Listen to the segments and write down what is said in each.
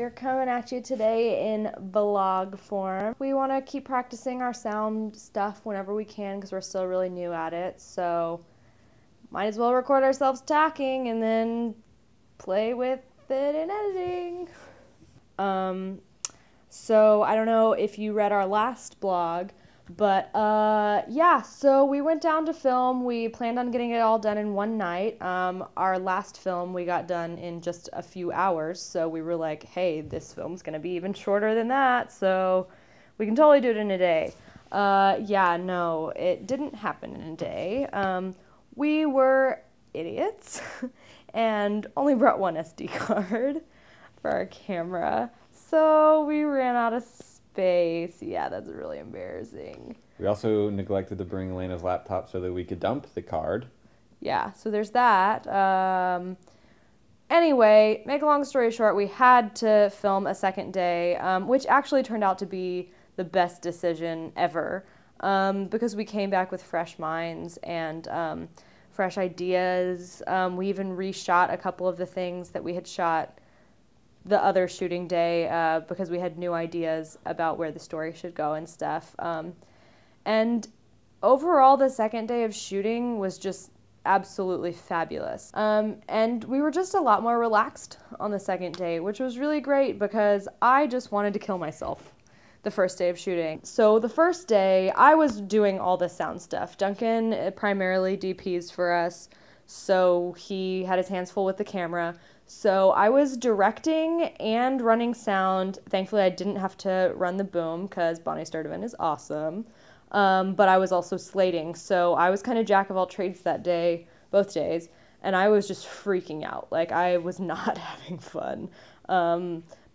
We're coming at you today in vlog form. We want to keep practicing our sound stuff whenever we can because we're still really new at it, so might as well record ourselves talking and then play with it in editing. So I don't know if you read our last blog, but yeah, so we went down to film. We planned on getting it all done in one night. Our last film we got done in just a few hours, so we were like, hey, this film's gonna be even shorter than that, so we can totally do it in a day. Yeah, no, it didn't happen in a day. We were idiots and only brought one SD card for our camera, so we ran out of space. Yeah, that's really embarrassing. We also neglected to bring Elena's laptop so that we could dump the card. Yeah, so there's that. Anyway, make a long story short, we had to film a second day, which actually turned out to be the best decision ever, because we came back with fresh minds and fresh ideas. We even reshot a couple of the things that we had shot the other shooting day because we had new ideas about where the story should go and stuff. And overall, the second day of shooting was just absolutely fabulous. And we were just a lot more relaxed on the second day, which was really great because I just wanted to kill myself the first day of shooting. So the first day, I was doing all the sound stuff. Duncan primarily DPs for us, so he had his hands full with the camera. So I was directing and running sound. Thankfully, I didn't have to run the boom because Bonnie Sturdivant is awesome. But I was also slating, so I was kind of jack of all trades that day, both days, and I was just freaking out. Like, I was not having fun,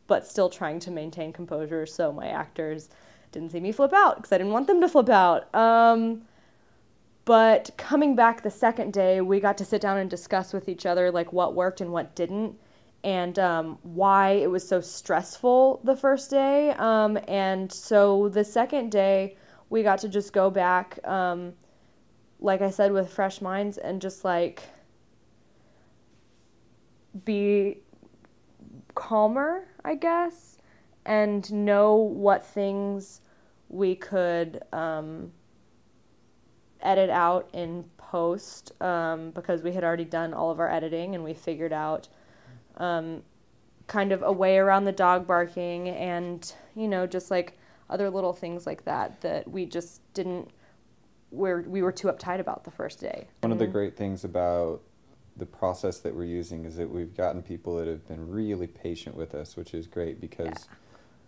but still trying to maintain composure so my actors didn't see me flip out because I didn't want them to flip out. But coming back the second day, we got to sit down and discuss with each other like what worked and what didn't, and why it was so stressful the first day. And so the second day, we got to just go back, like I said, with fresh minds and just like be calmer, I guess, and know what things we could edit out in post, because we had already done all of our editing and we figured out kind of a way around the dog barking and, you know, just like other little things like that that we just didn't, we were too uptight about the first day. One of the great things about the process that we're using is that we've gotten people that have been really patient with us, which is great because, yeah.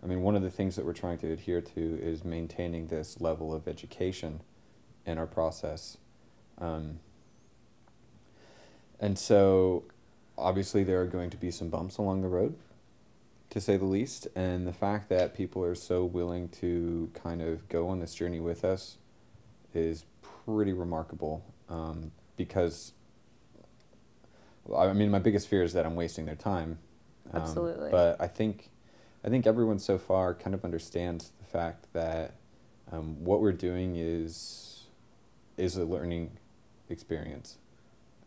I mean, one of the things that we're trying to adhere to is maintaining this level of education in our process. And so obviously there are going to be some bumps along the road, to say the least, and the fact that people are so willing to kind of go on this journey with us is pretty remarkable, because I mean, my biggest fear is that I'm wasting their time. Absolutely. But I think everyone so far kind of understands the fact that what we're doing is a learning experience.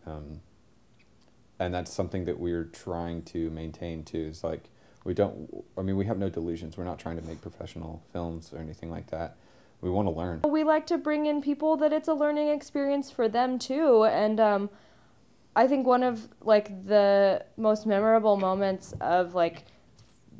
And that's something that we're trying to maintain too. Is like, we have no delusions. We're not trying to make professional films or anything like that. We want to learn. We like to bring in people that it's a learning experience for them too. And I think one of like the most memorable moments of like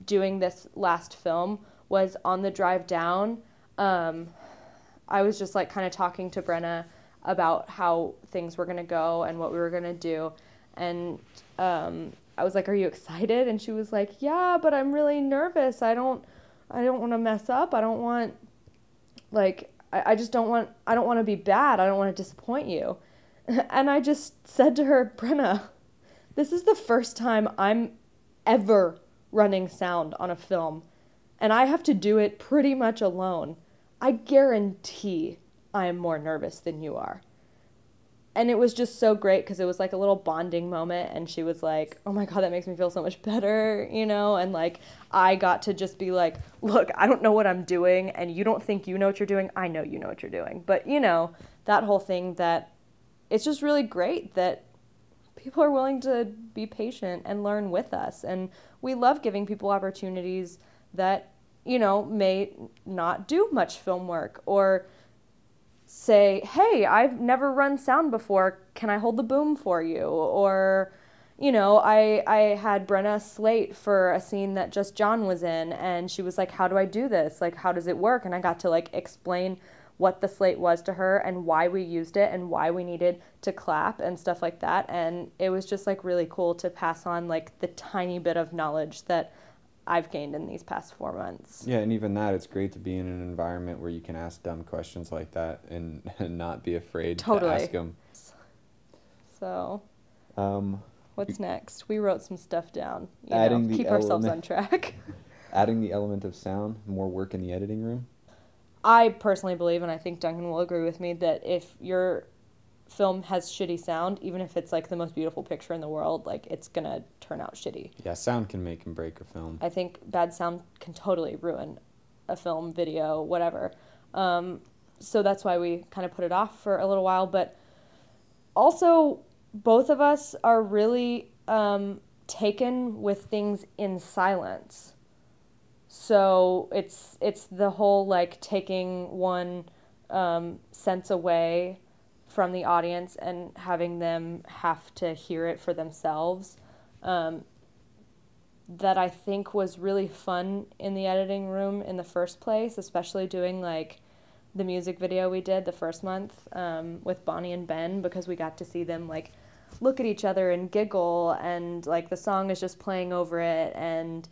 doing this last film was on the drive down. I was just like kind of talking to Brenna about how things were going to go and what we were going to do. And I was like, are you excited? And she was like, yeah, but I'm really nervous. I don't want to mess up. I don't want, like, I don't want to be bad. I don't want to disappoint you. And I just said to her, Brenna, this is the first time I'm ever running sound on a film. And I have to do it pretty much alone. I guarantee I am more nervous than you are. And it was just so great because it was like a little bonding moment, and she was like, oh my God, that makes me feel so much better, you know? And like, I got to just be like, look, I don't know what I'm doing, and you don't think you know what you're doing. I know you know what you're doing. But, you know, that whole thing, that it's just really great that people are willing to be patient and learn with us. And we love giving people opportunities that, may not do much film work, or say, hey, I've never run sound before. Can I hold the boom for you? Or, I had Brenna slate for a scene that just John was in, and she was like, how do I do this? Like, how does it work? And I got to explain what the slate was to her and why we used it and why we needed to clap and stuff like that. And it was just really cool to pass on the tiny bit of knowledge that I've gained in these past 4 months. Yeah, and even that, it's great to be in an environment where you can ask dumb questions like that and not be afraid to ask them. So, what's next? We wrote some stuff down. Keep ourselves on track. Adding the element of sound, more work in the editing room. I personally believe, and I think Duncan will agree with me, that if your film has shitty sound, even if it's the most beautiful picture in the world, it's gonna turn out shitty. Yeah, sound can make and break a film. I think bad sound can totally ruin a film, video, whatever. So that's why we kind of put it off for a little while. But also, both of us are really taken with things in silence. So it's the whole taking one sense away from the audience and having them have to hear it for themselves, that I think was really fun in the editing room in the first place, especially doing the music video we did the first month with Bonnie and Ben, because we got to see them look at each other and giggle, and the song is just playing over it, and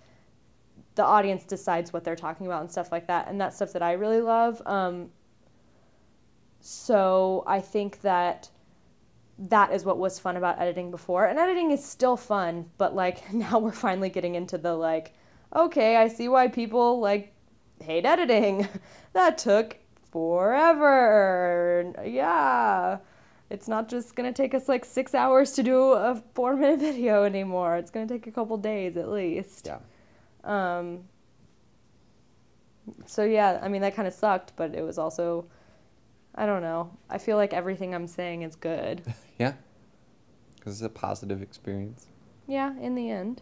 the audience decides what they're talking about and stuff like that, and that's stuff that I really love. So I think that is what was fun about editing before. And editing is still fun, but now we're finally getting into the okay, I see why people hate editing. That took forever. Yeah. It's not just going to take us 6 hours to do a 4-minute video anymore. It's going to take a couple days at least. Yeah. So yeah, I mean, that kind of sucked, but it was also, I don't know. I feel like everything I'm saying is good. Yeah. Because it's a positive experience. Yeah, in the end.